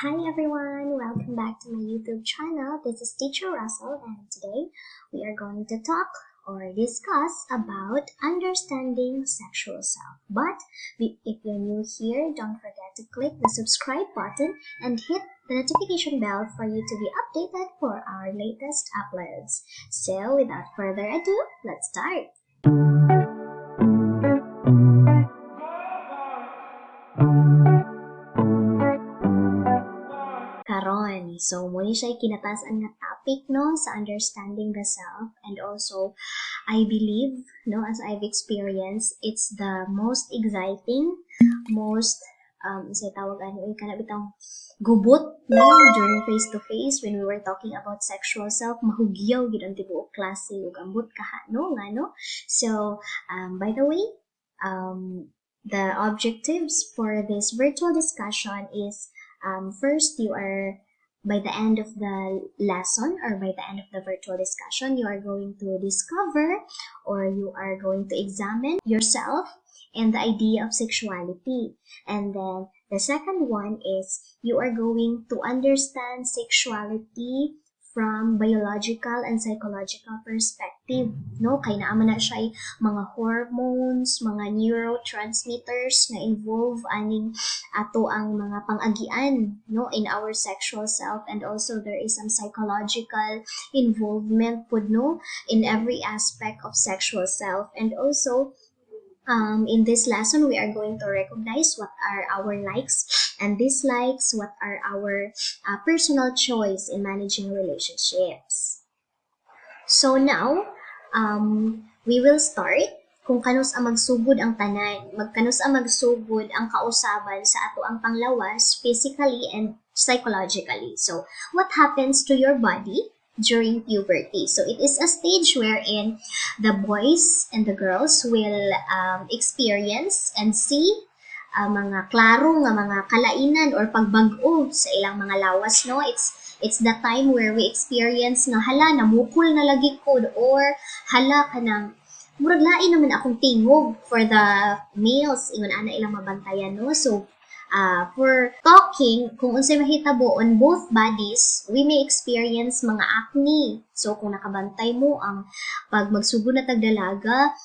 Hi everyone, welcome back to my YouTube channel. This is Teacher Russell and today we are going to talk or discuss about understanding sexual self. But if you're new here, don't forget to click the subscribe button and hit the notification bell for you to be updated for our latest uploads. So without further ado, let's start. Karon. So, muli siya kinatasan nga topic, no, sa understanding the self. And also, I believe, no, as I've experienced, it's the most exciting, most, say tawag ano, kanabitang gubot, no, during face-to-face when we were talking about sexual self, mahugyaw, gid ang tibuok klase, ug ambot kaha, no, nga, no. So, by the way, the objectives for this virtual discussion is first, you are by the end of the lesson or by the end of the virtual discussion, you are going to discover or you are going to examine yourself and the idea of sexuality. And then the second one is you are going to understand sexuality from biological and psychological perspective, no? Kaya naaman na siya mga hormones, mga neurotransmitters na involve aning ato ang mga pang-agian, no, in our sexual self, and also there is some psychological involvement pud, no, in every aspect of sexual self. And also in this lesson, we are going to recognize what are our likes and dislikes, what are our personal choice in managing relationships. So now, we will start kung kanus ang magsugod ang tanan, kanus ang magsugod ang kausaban sa ato ang panglawas physically and psychologically. So, what happens to your body during puberty? So it is a stage wherein the boys and the girls will experience and see mga klaro nga mga kalainan or pagbag-o sa ilang mga lawas, no. It's the time where we experience nga hala namukol na lagi ko, or hala kanang murag lain naman akong tingog for the males ingon ana ilang mabantayan, no. So for talking, kung unsay mahitabo on both bodies, we may experience mga acne. So, kung nakabantay mo ang pag magsugod na tagdalaga,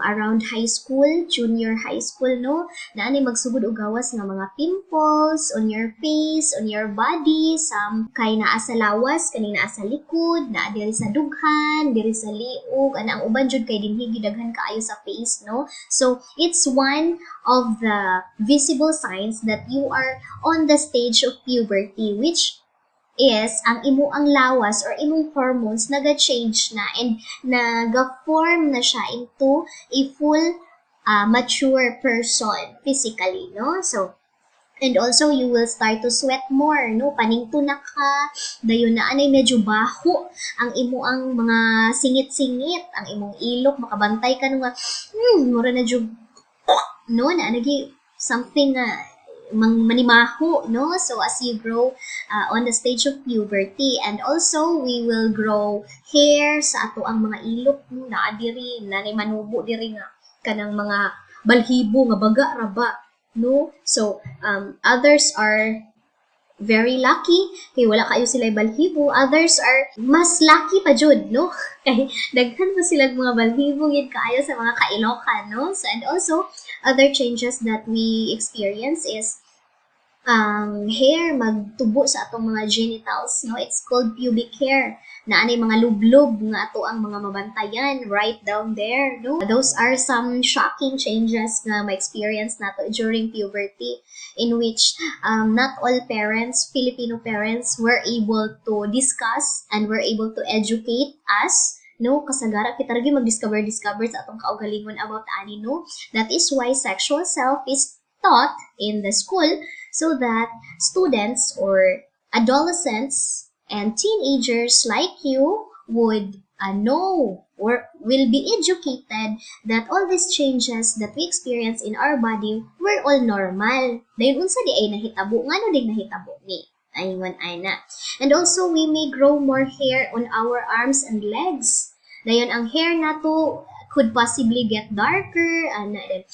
around high school, junior high school, no, naanay magsugod og gawas nga mga pimples on your face, on your body, some kay naa sa lawas, kani naa sa likod, naa diri sa dughan, diri sa liog, ana ang uban jud kay dinhi gidaghan kaayo sa face, no. So, it's one of the visible signs that you are on the stage of puberty, which is ang imo ang lawas or imong hormones naga-change na and naga-form na siya into a full mature person physically, no. So and also you will start to sweat more, no, paningtunak ka, dayon na anay medyo baho ang imo ang mga singit-singit, ang imong ilok makabantay ka nga mura na jud, no, na nagi something manimaho, no. So as you grow on the stage of puberty, and also we will grow hair sa ato ang mga ilok, no, naa diri nanay manubo diri nga kanang mga balhibo nga baga ra ba, no. So others are very lucky kay wala kayo sila balhibo, others are mas lucky pa jud, no, kay daghan pa sila mga balhibo gid kaayo sa mga kailokan, no. So, and also other changes that we experience is hair magtubo sa atong mga genitals, no. It's called pubic hair, na anay mga lublob nga ato ang mga mabantayan right down there, no. Those are some shocking changes na ma-experience nato during puberty, in which not all parents, Filipino parents, were able to discuss and were able to educate us, no. Kasagara kita ragi mag-discover sa atong kaugalingon about ani, no. That is why sexual self is taught in the school, so that students or adolescents and teenagers like you would know or will be educated that all these changes that we experience in our body were all normal. Dayon unsa di ay nahitabo, ngano di nahitabo ni? Ayun ay na. And also we may grow more hair on our arms and legs. Dayon ang hair nato could possibly get darker, ana din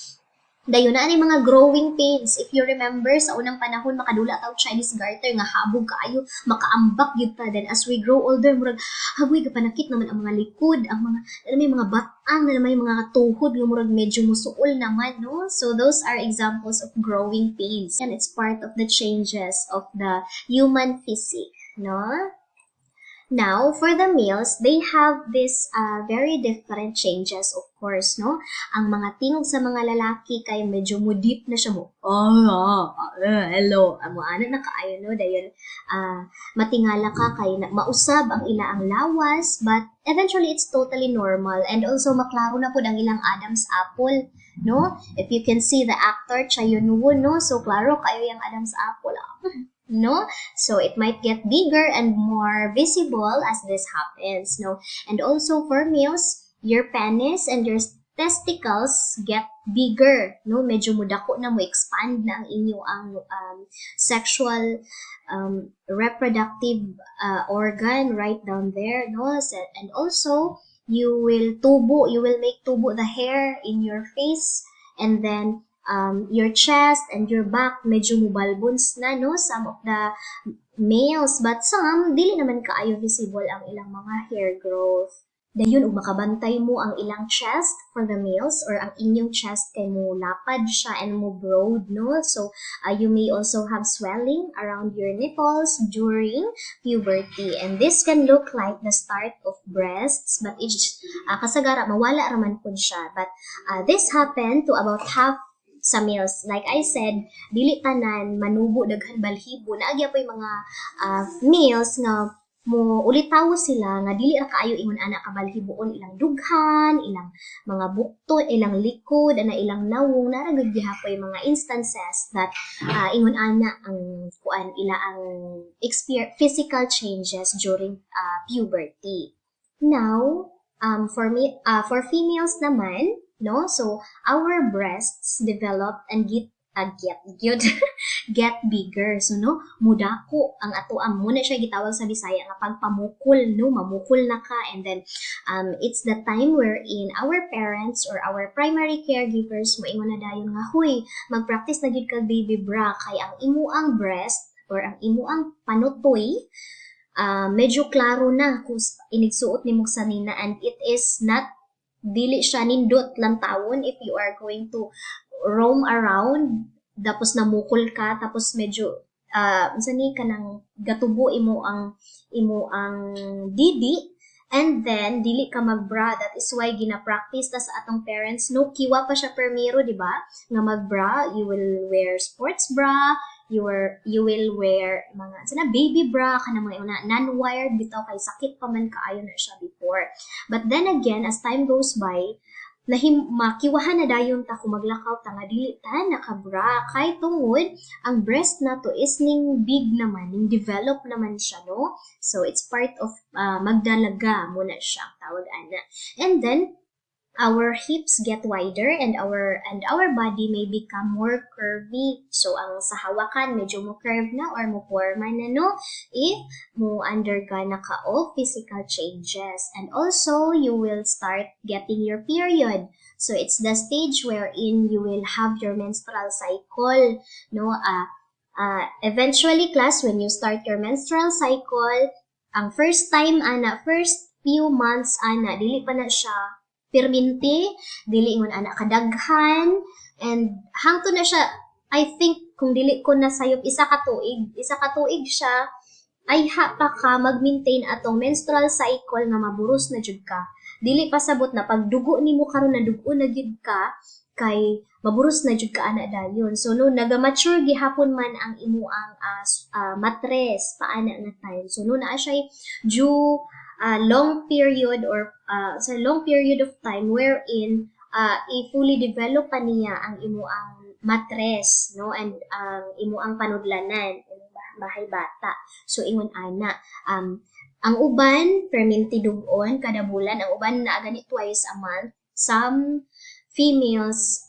Dayon na mga growing pains. If you remember, sa unang panahon, makadula taw Chinese garter nga habog kaayo, makaambak yun ta. Then as we grow older, murag, hagoy, kapanakit naman ang mga likod, ang mga, may mga batang, na may mga tuhod, nga murag medyo musuol naman, no? So those are examples of growing pains. And it's part of the changes of the human physique, no? Now, for the males, they have this very different changes, of course, no? Ang mga tingog sa mga lalaki kay medyo mo deep na siya mo. Hello. Amo ana na kaayo, no? Dayon, matingala ka kay mausab ang ila ang lawas, but eventually it's totally normal. And also, maklaro na po ang ilang Adam's apple, no? If you can see the actor, Cha Yun-woo, no? So, klaro kayo yung Adam's apple. No, so it might get bigger and more visible as this happens, no. And also for males, your penis and your testicles get bigger, no. Medyo mudako na mo expand na ang inyo ang sexual reproductive organ right down there, no. And also you will make tubo the hair in your face, and then your chest and your back medyo mubalbons na, no, some of the males, but some dili naman kaayo visible ang ilang mga hair growth. Dayon ug makabantay mo ang ilang chest for the males, or ang inyong chest kay mo lapad siya and mo broad, no. So you may also have swelling around your nipples during puberty, and this can look like the start of breasts, but it's kasagara mawala raman pud siya. But this happened to about half sa males. Like I said, dili tanan manubo daghan balhibo. Naagya po yung mga males nga mo ulitaw sila nga dili ra kaayo ingon ana ka balhiboon, ilang dughan, ilang mga bukto, ilang likod, ana ilang nawong, naragad gihapoy mga instances that ingon ana ang kuan ila ang physical changes during puberty. Now, for females naman, no? So our breasts develop and get bigger. So no, mudako ang atoang muna siya gitawag sa Bisaya nga pagpamukol, no? Mamukol na ka, and then it's the time wherein our parents or our primary caregivers moingon na dayon nga, huy, mag-practice na gid kag baby bra kay ang imuang breast or ang imuang panutoy medyo klaro na kung inigsuot ni mong sanina, and it is not dili siya nindot lang tawon if you are going to roam around tapos namukol ka tapos medyo unsa ni kanang gatubo imo ang didi, and then dili ka magbra. That is why gina-practice ta sa atong parents, no, kiwa pa siya permiro, di ba, nga magbra. You will wear sports bra, you will wear mga baby bra kanang mga non-wired bitaw kay sakit pa man kaayo na siya before. But then again, as time goes by, makiwahan na dayon ta kung maglakaw ta nga dili ta nakabra kay tungod ang breast na to is ning big naman, ning develop naman siya, no. So it's part of magdalaga muna siya tawag ana. And then our hips get wider and our body may become more curvy. So ang sa hawakan medyo mo curve na or mo forma na, no, if mo undergo na ka of physical changes. And also you will start getting your period. So it's the stage wherein you will have your menstrual cycle, no. Eventually class, when you start your menstrual cycle, ang first few months dili pa na siya perminti, dili ingon ana kadaghan, and hangto na siya, I think kung dili ko nasayop isa ka tuig siya, ay pa ka mag-maintain atong menstrual cycle nga maburos na jud ka. Dili pasabot na pagdugo nimo karon na dugo na gid ka kay maburos na jud ka ana dayon. So no naga-mature gihapon man ang imuang matres paana nga time. So no naa siya due long period or sa long period of time wherein i-fully develop pa niya ang imuang matres, no, and imuang panudlanan, bahay bata. So ingon ana, ang uban perminti dugon kada bulan, ang uban naa gani twice a month. Some females,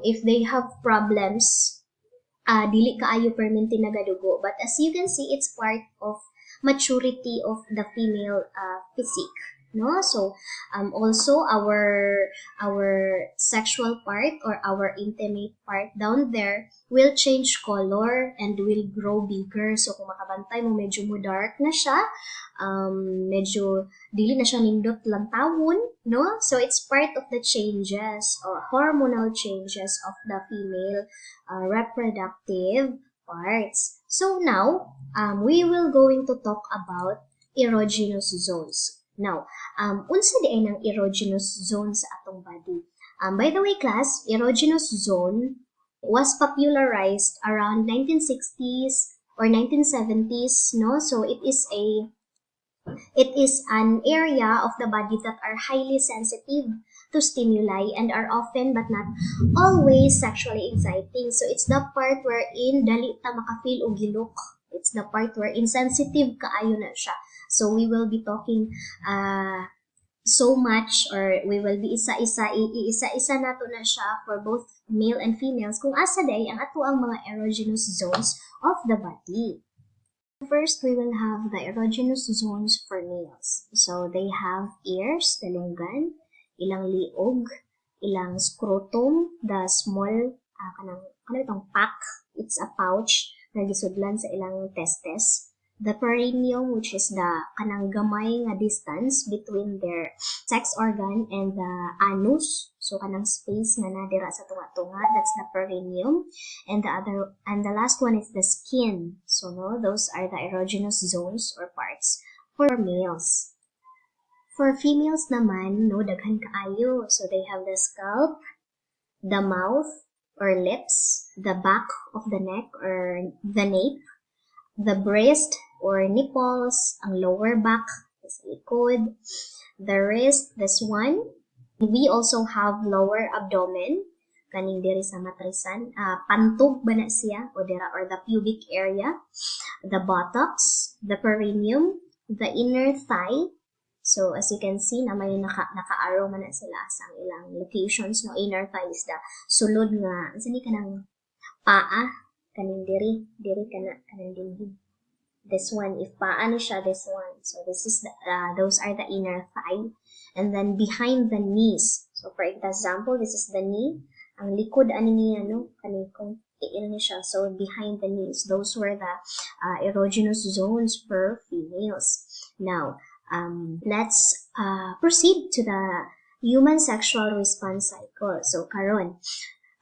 if they have problems, dili kaayo perminti nagadugo, but as you can see, it's part of maturity of the female physique. no? So also our sexual part or our intimate part down there will change color and will grow bigger. So kung makabantay mo, medyo mo dark na siya, medyo dili na siya nindot lang tawon, no? So it's part of the changes or hormonal changes of the female reproductive parts. So now we will going to talk about erogenous zones. Now, unsa di ay ng erogenous zone sa atong body? By the way, class, erogenous zone was popularized around 1960s or 1970s, no? So it is an area of the body that are highly sensitive to stimuli and are often but not always sexually exciting. So it's the part wherein dali ta makafeel og gilok. It's the part where insensitive kaayo na siya. So we will be talking so much, or we will be isa-isa nato na siya for both male and females kung asa day ang ato ang mga erogenous zones of the body. First, we will have the erogenous zones for males. So they have ears, talunggan, ilang liog, ilang scrotum, the small kanang itong pack. It's a pouch na gisudlan sa ilang testes. The perineum, which is the kanang gamay nga distance between their sex organ and the anus. So kanang space nga nadira sa tunga-tunga, that's the perineum. And the last one is the skin. So no, those are the erogenous zones or parts for males. For females naman, no, daghan kaayo. So they have the scalp, the mouth or lips, the back of the neck or the nape, the breast or nipples, ang lower back, sa likod, the wrist, this one. We also have lower abdomen, kaning diri sa matrisan, pantog ba na siya, o dira, or the pubic area, the buttocks, the perineum, the inner thigh. So as you can see, na may naka-arrow man na sila sa ilang locations, no. Inner thigh is the sulod nga, sani kanang paa, kaning diri kanang dinhi. This one, if paa ni siya, this one. So this is those are the inner thigh. And then behind the knees. So for example, this is the knee. Ang likod ani niya, no, kaning kung tiil ni siya. So behind the knees, those were the erogenous zones for females. Now, let's proceed to the human sexual response cycle. So karon,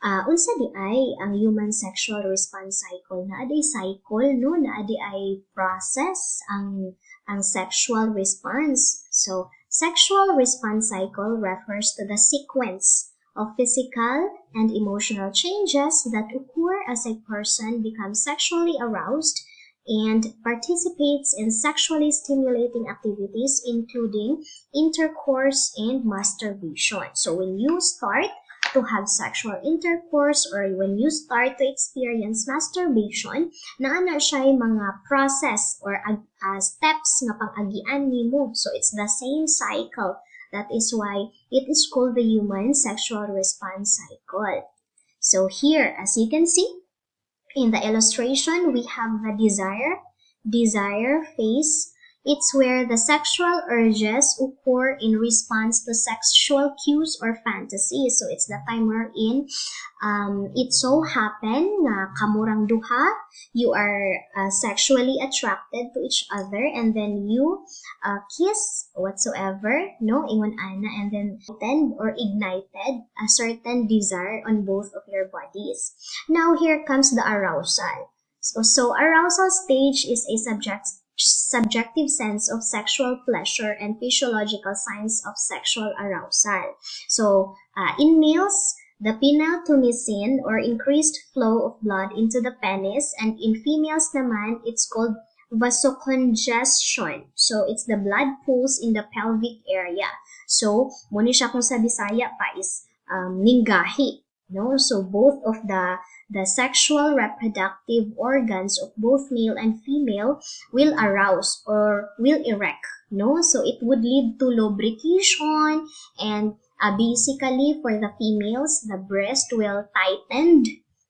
unsa di ay ang human sexual response cycle? Naaday cycle, no? Naaday ay process ang sexual response. So sexual response cycle refers to the sequence of physical and emotional changes that occur as a person becomes sexually aroused and participates in sexually stimulating activities including intercourse and masturbation. So when you start to have sexual intercourse or when you start to experience masturbation, naana siya mga process or steps nga pang-agian nimo. So it's the same cycle. That is why it is called the human sexual response cycle. So here, as you can see, in the illustration, we have the desire phase. It's where the sexual urges occur in response to sexual cues or fantasies. So it's the time wherein it so happen na kamurang duha, you are sexually attracted to each other, and then you kiss whatsoever, no, ingon ana, and then ignited a certain desire on both of your bodies. Now here comes the arousal. So arousal stage is a subjective sense of sexual pleasure and physiological signs of sexual arousal. So in males, the phenyltumescin or increased flow of blood into the penis, and in females naman, it's called vasocongestion. So it's the blood pools in the pelvic area. So muna siya kung sa Bisaya pa is ninggahi, no? So both of the sexual reproductive organs of both male and female will arouse or will erect, no? So it would lead to lubrication, and basically for the females, the breast will tighten,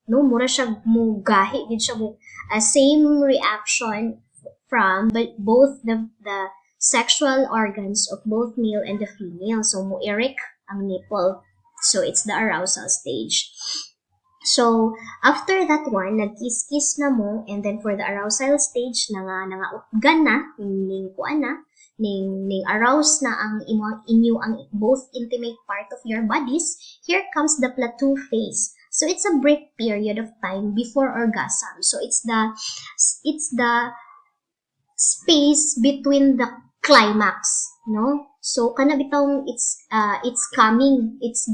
no? Mura siya mugahi, gid siya same reaction from both the sexual organs of both male and the female. So, mo-erect ang nipple. So, it's the arousal stage. So, after that one, nag-kiss-kiss na mo, and then for the arousal stage, nangautgan na, ning kuan na, ning arouse na ang inyo ang both intimate part of your bodies, here comes the plateau phase. So, it's a brief period of time before orgasm. So, it's the space between the climax, no? So kana bitong it's coming, it's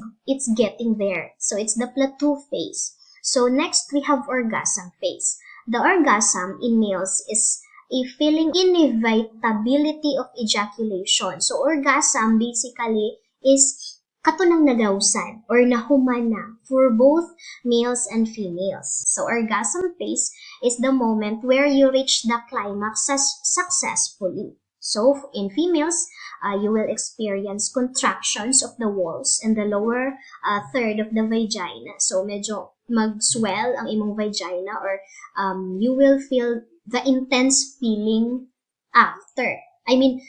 getting there. So it's the plateau phase. So next we have orgasm phase. The orgasm in males is a feeling inevitability of ejaculation. So orgasm basically is katunang nagawsan or nahumana for both males and females. So orgasm phase is the moment where you reach the climax successfully. So in females, you will experience contractions of the walls and the lower third of the vagina. So medyo mag-swell ang imong vagina, or you will feel the intense feeling after.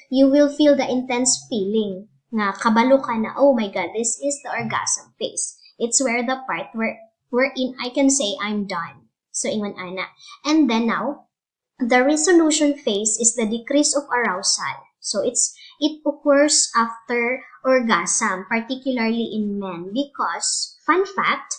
You will feel the intense feeling nga kabalo ka na, oh my god, this is the orgasm phase. It's where the part wherein I can say I'm done. So ingon ana. And then now, the resolution phase is the decrease of arousal. So it occurs after orgasm, particularly in men, because, fun fact,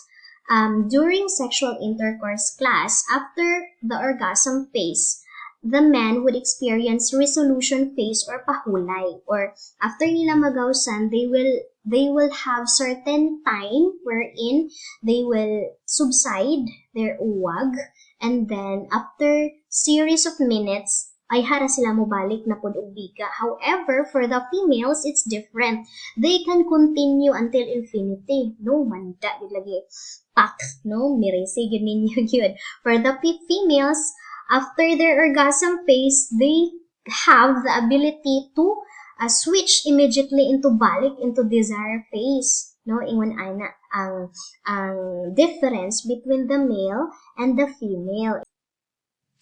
during sexual intercourse class, after the orgasm phase, the man would experience resolution phase or pahulay, or after nila magawsan, they will have certain time wherein they will subside their uwag, and then after series of minutes, ay hara sila mobalik na pod og biga. However, for the females, it's different. They can continue until infinity. No, manda, yun lagi. Pak, no? Mirisi, yun ninyo yun. For the females, after their orgasm phase, they have the ability to switch immediately into balik, into desire phase. No, ingon ana ang difference between the male and the female.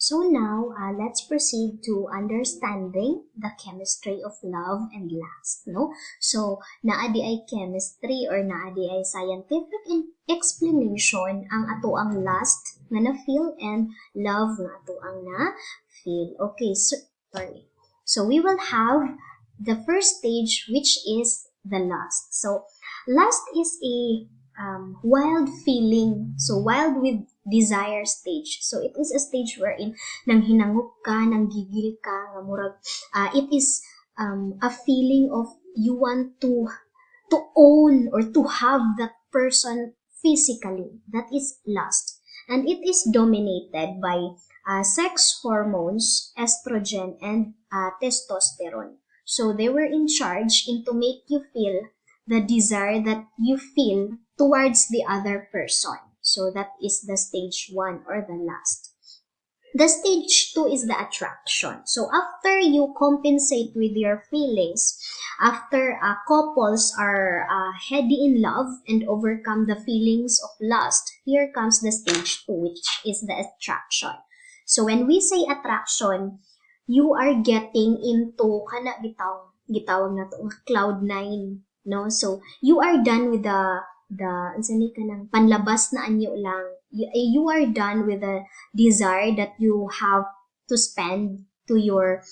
So now, let's proceed to understanding the chemistry of love and lust, no? So, naadi ay chemistry or naadi ay scientific explanation ang ato ang lust nga na-feel and love nga ato ang na-feel. Okay, so we will have the first stage, which is the lust. So, lust is a wild feeling. So, wild with desire stage. So, it is a stage wherein nang hinangop ka, nang gigil ka, nga murag, it is a feeling of you want to own or to have that person physically. That is lust. And it is dominated by sex hormones, estrogen, and testosterone. So, they were in charge to make you feel the desire that you feel towards the other person. So that is the stage 1 or the lust. The stage 2 is the attraction. So after you compensate with your feelings, after couples are heady in love and overcome the feelings of lust, here comes the stage 2, which is the attraction. So when we say attraction, you are getting into kana gitawag na to cloud 9, no? So you are done with the ansani ka ng panlabas na anyo lang. You are done with the desire that you have to spend to your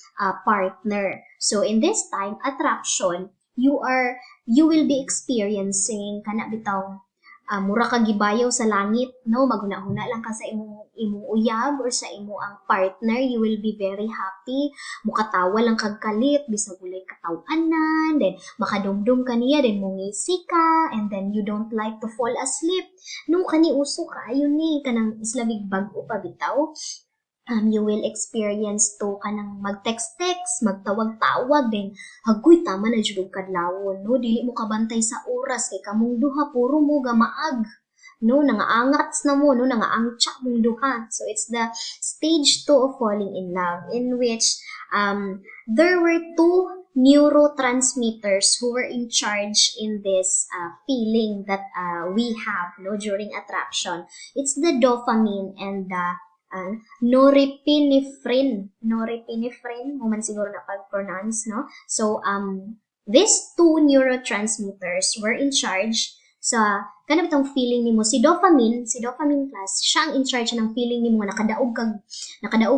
partner. So in this time, attraction, you will be experiencing kana bitaw mura ka gibayaw sa langit, no? Maghuna-huna lang ka sa imong uyab or sa imo ang partner, you will be very happy. Mukatawa lang kag kalit, bisag walay katawanan, then makadumdum ka niya, then mungisi ka, and then you don't like to fall asleep. Nung kaniuso ka, ayun ni, kanang islabig bag-o pa bitaw. You will experience to kanang mag-text-text, magtawag-tawag, then hagoy tama na jud kadlawon, no? Dili mo kabantay sa oras kay kamong duha puro mo gamaag, no? Nangaangats na mo, no? Nangaangtsa mong duha. So it's the stage 2 of falling in love, in which there were 2 neurotransmitters who were in charge in this feeling that we have, no, during attraction. It's the dopamine and the ang norepinephrine mo man siguro na pag-pronounce, no? So these two neurotransmitters were in charge sa kanang bitong feeling nimo. Si dopamine class, siya ang in charge ng feeling nimo nga nakadaog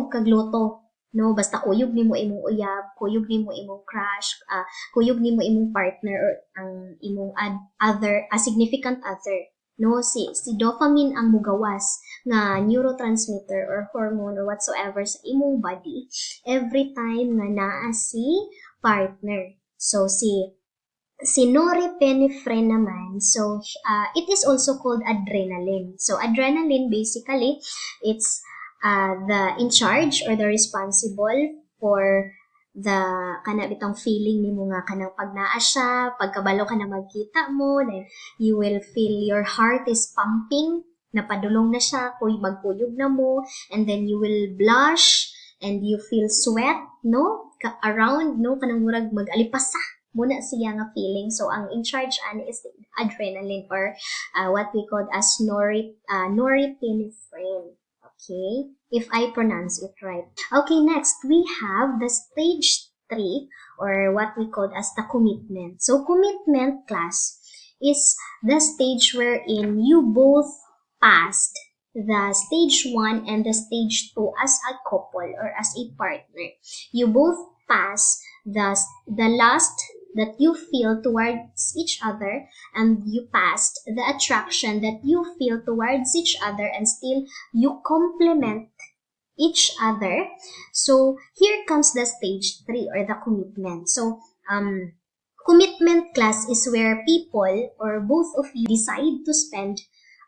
kag loto, no? Basta kuyog nimo imong uyab, kuyog nimo imong crush, kuyog nimo imong partner or ang imong other, a significant other. No, si dopamine ang mugawas nga neurotransmitter or hormone or whatsoever sa imong body every time nga naa si partner. So si norepinephrine naman, so it is also called adrenaline. So adrenaline basically, it's the in charge or the responsible for the kana bitong feeling nimo nga kanang pag naa siya, pagkabalo ka na magkita mo, then you will feel your heart is pumping, napadulong na siya, magkuyog na mo, and then you will blush and you feel sweat, no? Around, no? Kanang murag mag-alipasa muna siya nga feeling. So ang in charge ani is the adrenaline or what we call as norepinephrine. Okay, if I pronounce it right. Okay, next we have the stage 3 or what we call as the commitment. So commitment class is the stage wherein you both passed the stage 1 and the stage 2 as a couple or as a partner. You both pass the lust that you feel towards each other, and you passed the attraction that you feel towards each other, and still you complement each other. So here comes the stage 3 or the commitment. So commitment class is where people or both of you decide to spend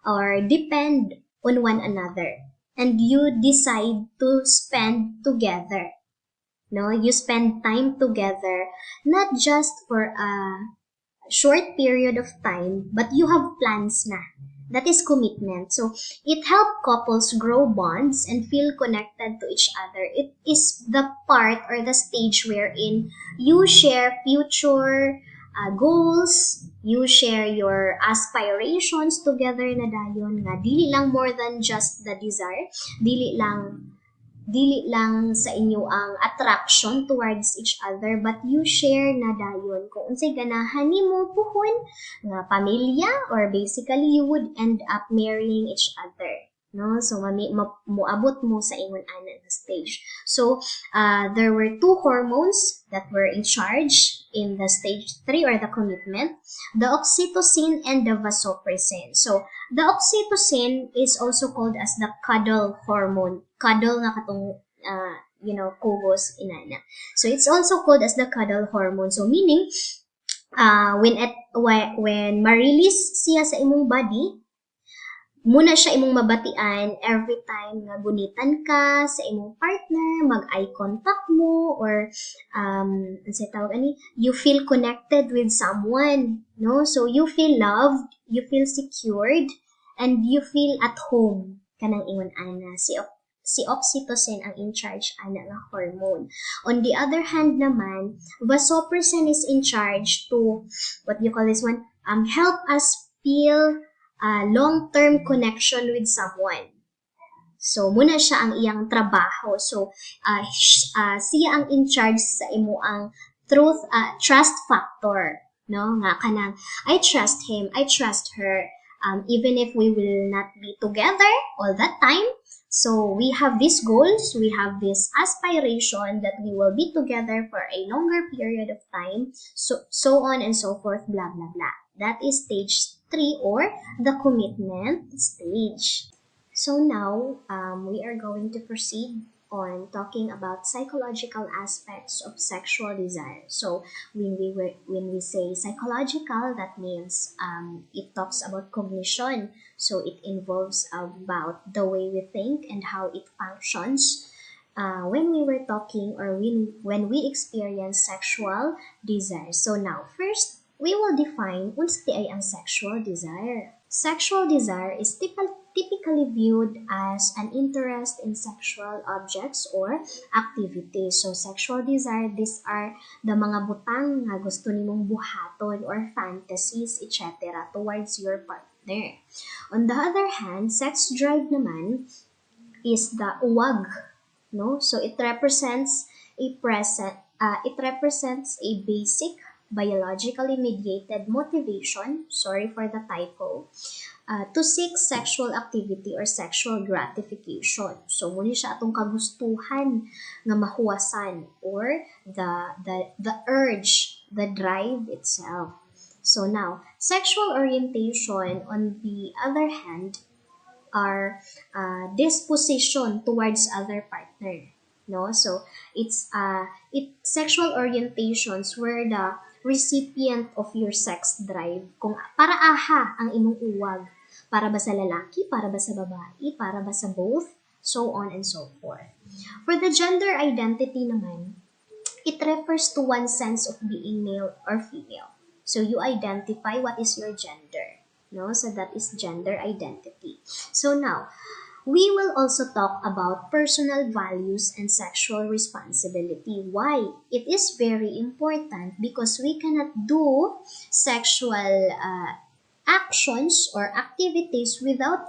or depend on one another, and you decide to spend together. No, you spend time together, not just for a short period of time, but you have plans na. That is commitment. So it helps couples grow bonds and feel connected to each other. It is the part or the stage wherein you share future goals, you share your aspirations together na dayon nga dili lang more than just the desire, dili lang sa inyo ang attraction towards each other, but you share na dayon kung unsay ganahan nimo puhon nga pamilya, or basically you would end up marrying each other, no? So moabot mo sa ingon ana na stage. So there were two hormones that were in charge in the stage 3 or the commitment, the oxytocin and the vasopressin. So the oxytocin is also called as the cuddle hormone. Cuddle nga katong kugos inana. So it's also called as the cuddle hormone. So meaning when ma-release siya sa imong body, muna siya imong mabatian every time nga gunitan ka sa imong partner, mag-eye contact mo, or ansay tawag ani, you feel connected with someone, no? So you feel loved, you feel secured, and you feel at home kanang ingon ana. Si oxytocin ang in charge ana nga hormone. On the other hand naman, vasopressin is in charge to what you call this one, help us feel long-term connection with someone. So muna siya ang iyang trabaho. So siya ang in charge sa imo ang trust factor, no? Nga kanang I trust him, I trust her, even if we will not be together all that time. So we have these goals, we have this aspiration that we will be together for a longer period of time, so on and so forth, blah blah blah. That is stage 3 or the commitment stage. So now we are going to proceed on talking about psychological aspects of sexual desire. So when we say psychological, that means it talks about cognition. So it involves about the way we think and how it functions when we were talking or when we experience sexual desire. So now first, we will define unsa ay ang sexual desire. Sexual desire is typically viewed as an interest in sexual objects or activities. So sexual desire, these are the mga butang nga gusto nimong buhaton or fantasies, etc. towards your partner. On the other hand, sex drive naman is the uwag, no? So it represents a basic biologically mediated motivation, sorry for the typo, to seek sexual activity or sexual gratification. So muna siya atong kagustuhan nga mahuwasan, or the urge, the drive itself. So now, sexual orientation on the other hand our disposition towards other partner, no? So it sexual orientations were the recipient of your sex drive, kung para aha ang imong uwag, para ba sa lalaki, para ba sa babae, para ba sa both, so on and so forth. For the gender identity naman, it refers to one sense of being male or female. So you identify what is your gender. No? So that is gender identity. So now, we will also talk about personal values and sexual responsibility. Why? It is very important because we cannot do sexual actions or activities without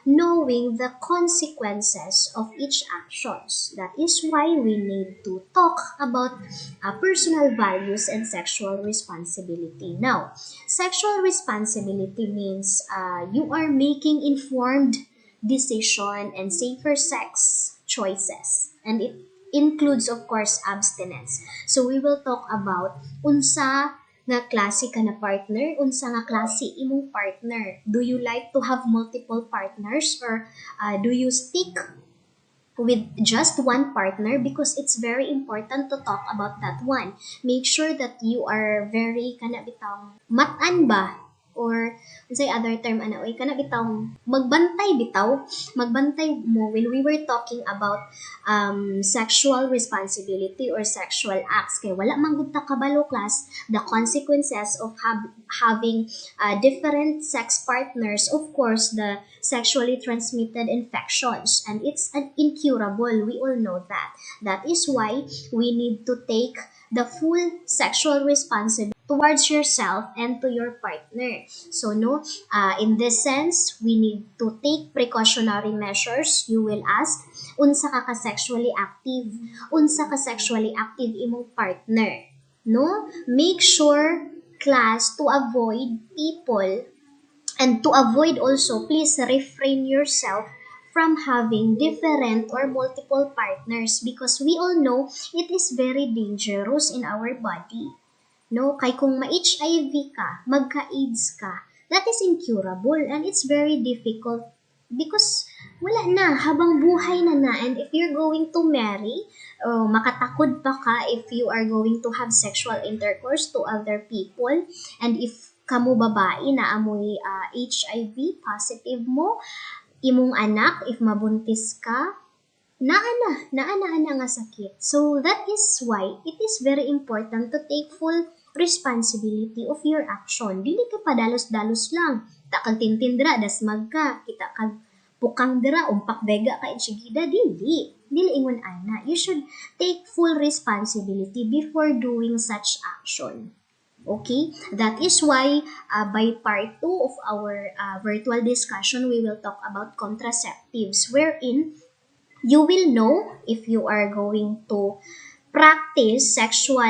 knowing the consequences of each actions. That is why we need to talk about personal values and sexual responsibility. Now, sexual responsibility means you are making informed decision and safer sex choices, and it includes of course abstinence. So we will talk about unsa nga klase ka na partner, unsa nga klase imong partner. Do you like to have multiple partners, or do you stick with just one partner? Because it's very important to talk about that one. Make sure that you are very kana bitaw matan ba, or say other term ana oy kana bitaw magbantay mo when we were talking about sexual responsibility or sexual acts, kay wala man gud ta kabalo class the consequences of having different sex partners. Of course, the sexually transmitted infections, and it's an incurable, we all know that. That is why we need to take the full sexual responsibility towards yourself and to your partner. So no, in this sense, we need to take precautionary measures. You will ask, unsa ka sexually active? Unsa ka sexually active imong partner? No? Make sure, class, to avoid people, and to avoid also, please refrain yourself from having different or multiple partners, because we all know it is very dangerous in our body. No, kay kung ma-HIV ka, magka-AIDS ka, that is incurable and it's very difficult because wala na, habang buhay na, and if you're going to marry, makatakod pa ka if you are going to have sexual intercourse to other people, and if kamo babae na amoy HIV positive mo, imong anak, if mabuntis ka, naa na nga sakit. So that is why it is very important to take full responsibility of your action. Dili ka padalos-dalos lang. Ta kag tintindra, dasmag ka. Kita kag pukang dira, umpak vega ka itsigida. Dili ingon ana. You should take full responsibility before doing such action. Okay, that is why by part 2 of our virtual discussion, we will talk about contraceptives, wherein you will know if you are going to practice sexual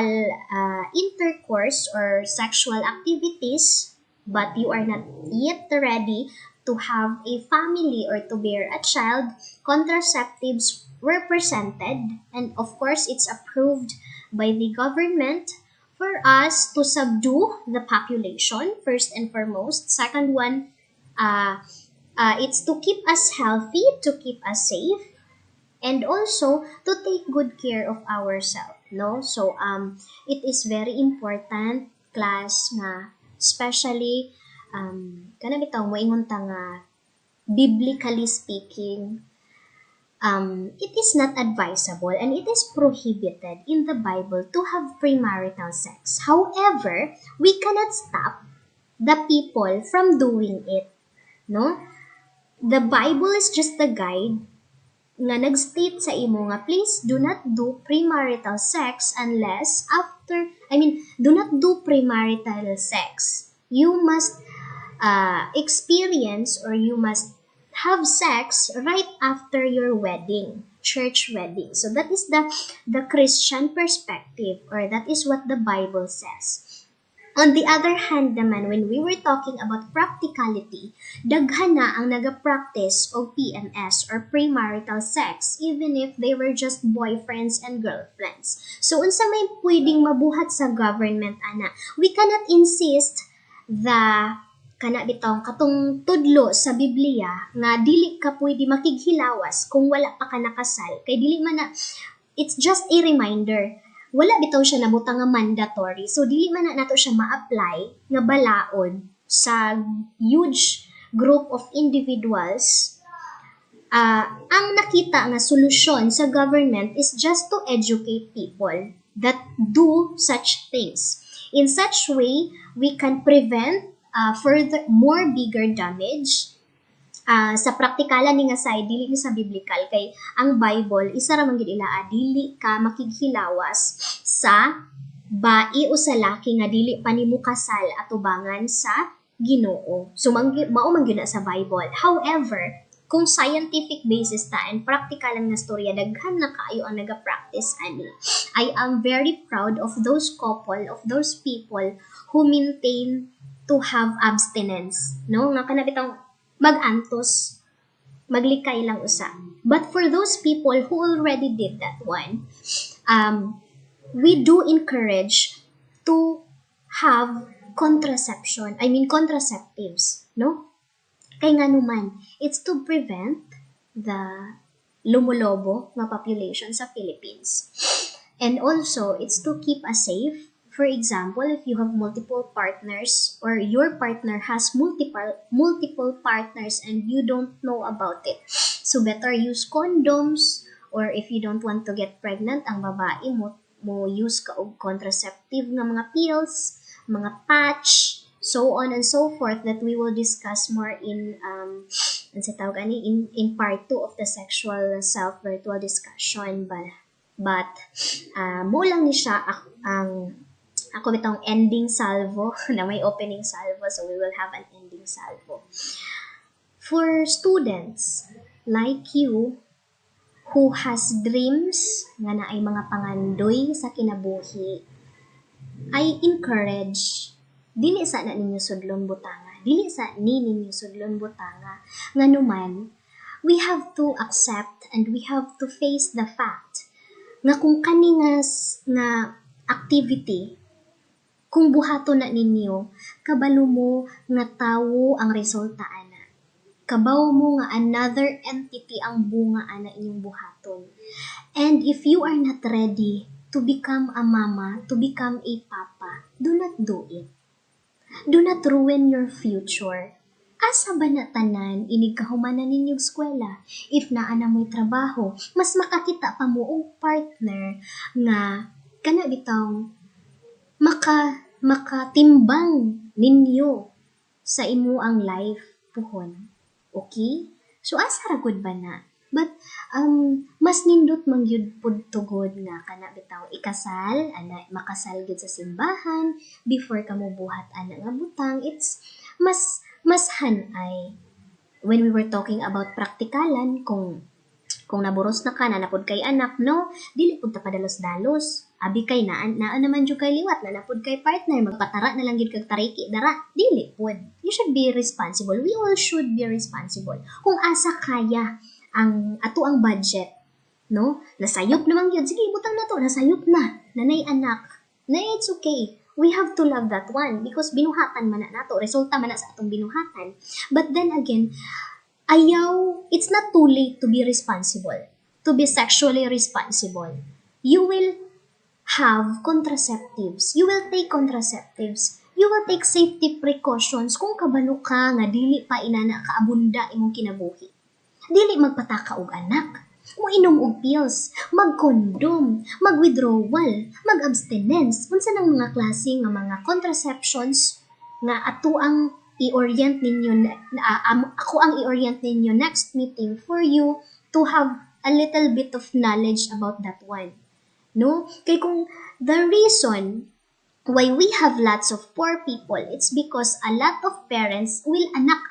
intercourse or sexual activities, but you are not yet ready to have a family or to bear a child. Contraceptives were presented, and of course it's approved by the government for us to subdue the population, first and foremost. Second one, it's to keep us healthy, to keep us safe, and also to take good care of ourselves, no? So it is very important, class, na especially kana bitaw moingon ta nga biblically speaking, it is not advisable and it is prohibited in the Bible to have premarital sex. However, we cannot stop the people from doing it, no? The Bible is just a guide nga nag-state sa imo nga please do not do premarital sex unless after, do not do premarital sex. You must experience, or you must have sex right after your wedding, church wedding. So that is the Christian perspective, or that is what the Bible says. On the other hand naman, when we were talking about practicality, daghan na ang nagapractice of PMS or premarital sex even if they were just boyfriends and girlfriends. So unsa may pwedeng mabuhat sa government ana? We cannot insist the kana bitong katong tudlo sa Biblia nga dili ka pwede makighilawas kung wala pa ka nakasal. Kay dili man na, it's just a reminder. Wala bitaw siya nabutang nga mandatory. So, dili man na nato siya ma-apply nga balaod sa huge group of individuals. Ang nakita nga solusyon sa government is just to educate people that do such things. In such way, we can prevent more bigger damage. Sa praktikalan ni nga side, dili ni sa biblical, kay ang Bible isa ra man gid ilaa, dili ka makighilawas sa bai o sa laki nga dili pa nimo kasal atubangan sa Ginoo. So mao man gyud na sa Bible. However, kung scientific basis ta and praktikalan nga storya, daghan na kaayo ang naga-practice ani. I am very proud of those couple, of those people who maintain to have abstinence, no? Nga kanabitang mag-antos, maglikay lang usa. But for those people who already did that one, we do encourage to have contraceptives, no? Kay nga naman, it's to prevent the lumulobo na population sa Philippines. And also, it's to keep us safe. For example, if you have multiple partners or your partner has multiple partners and you don't know about it, so better use condoms, or if you don't want to get pregnant, ang babae mo use ka og contraceptive nga mga pills, mga patch, so on and so forth, that we will discuss more in in part 2 of the sexual self virtual discussion. But mo lang ni siya ako bitong ending salvo na may opening salvo, so we will have an ending salvo. For students like you who has dreams nga na ay mga pangandoy sa kinabuhi, I encourage, dili sa na ninyo sudlon butanga, dili sa ni ninyo sudlon butanga, nga numan, we have to accept and we have to face the fact nga kung kani nga activity, kung buhato na ninyo, kabalo mo nga tawo ang resulta ana. Kabaw mo nga another entity ang bunga ana inyong buhaton. And if you are not ready to become a mama, to become a papa, do not do it. Do not ruin your future. Asa ba na tanan inig kahumanan ninyong eskwela? If naa na mo'y trabaho, mas makakita pa mo og partner nga kana bitang makatimbang ninyo sa imo ang life puhon. Okay? So asa ra gud ba na? But mas nindot man gyud pud tugod nga kana bitaw ikasal, ana makasal gyud sa simbahan before ka mobuhat ana nga butang. It's mas hanay. When we were talking about praktikalan, kung naburos na ka, nanapod kay anak, no? Dili pud ta padalos-dalos. Abi kay naan naman jud kay liwat, nanapod kay partner, magpatara na lang gid kag tariki dara. Dili pud. You should be responsible. We all should be responsible. Kung asa kaya ang budget, no? Nasayop naman yun. Sige, butang na to. Nasayop na. Nanay anak. Na it's okay. We have to love that one because binuhatan man na nato. Resulta man na sa atong binuhatan. But then again, it's not too late to be responsible. To be sexually responsible. You will have contraceptives. You will take contraceptives. You will take safety precautions kung kabalo ka nga dili pa inana kaabunda imong kinabuhi. Dili magpataka og anak, moinom og pills, mag-condom, mag-withdrawal, mag-abstinence, unsa nang mga klase nga mga contraceptions nga ato ang i-orient ninyo, ako ang i-orient ninyo next meeting for you to have a little bit of knowledge about that one. No? Kay kung the reason why we have lots of poor people, it's because a lot of parents will anak.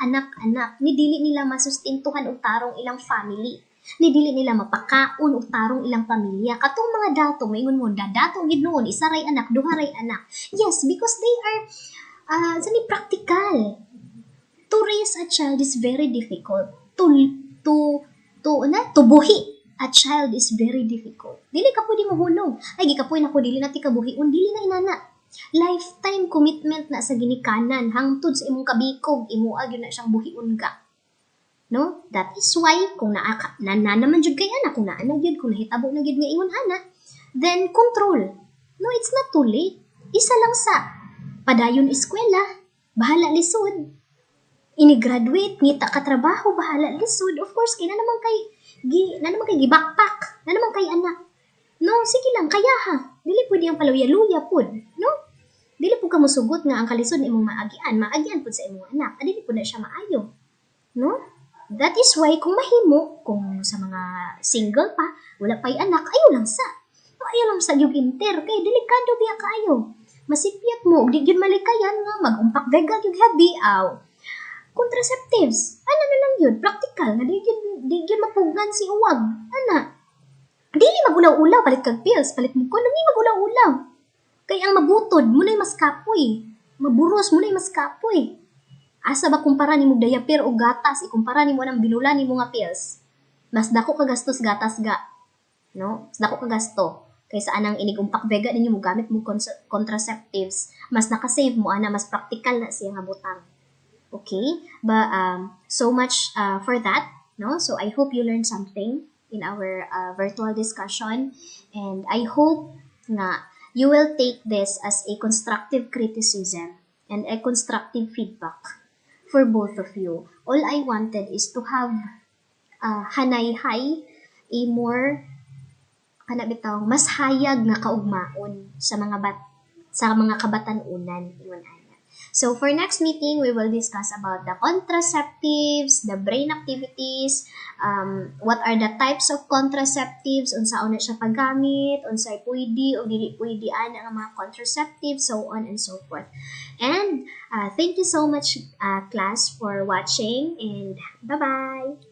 Ni dili nila masustintuhan og tarong ilang family. Ni dili nila mapakaon og tarong ilang pamilya. Katong mga dato, maingon mo, dato gid noon, isa ray anak, duha ray anak. Yes, because they are sani practical. To raise a child is very difficult. To buhi a child is very difficult. Dili ka pwede mahulog. Ay, gikapoy na ko, dili na ti kabuhion, dili na inana. Lifetime commitment na sa ginikanan, hangtod sa imong kabikog, imuag yun na siyang buhion ka. No? That is why, kung na naman jud kay ana, kung naana jud, kung nahitabo na jud nga ingon ana, then control. No, it's not too late. Isa lang sa padayon eskwela, bahala lisod. Ini-graduate, ngita ka trabaho, bahala lisod. Of course, kay na naman kay gibakpak, na naman kay anak. No, sige lang, kaya ha. Dili pwede ang paluya-luya pud, no? Dili pud ka mosugot nga ang kalisod imong maagian pud sa imong anak. Dili pud na siya maayo. No? That is why kung mahimo, kung sa mga single pa, wala pa'y anak, ayaw lang sa. No, ayaw lang sa yung inter, kay delikado biya kaayo. Masipyat mo, di gyud malikayan nga mag-umpak vega yung happy aw. Contraceptives, ano na lang yun, practical, nga di gyud mapugnan si uwag. Ana, dili magulaw-ulaw, palit kag pills, palit mo ko, di magulaw-ulaw. Kaya ang mabutod, muna'y mas kapoy. Maburos, muna'y mas kapoy. Asa ba kumpara ni mo diaper o gatas, ikumpara ni mo ng binulan ni mo nga pills. Mas dako ka gastos gatas ga. No? Mas dako ka gasto. Kaysa anang inigumpak vega ninyo mo gamit mo contraceptives. Mas nakasave mo, ana, mas practical na siya nga butang. Okay? But so much for that. No? So I hope you learned something in our virtual discussion. And I hope nga you will take this as a constructive criticism and a constructive feedback for both of you. All I wanted is to have hanay-hay, a more mas hayag nga kaugmaon sa mga kabatan-unan. So for next meeting, we will discuss about the contraceptives, the brain activities, what are the types of contraceptives, unsaon na siya paggamit, unsay pwede o dili pwede ana nga mga contraceptives, so on and so forth. And thank you so much, class, for watching, and bye-bye!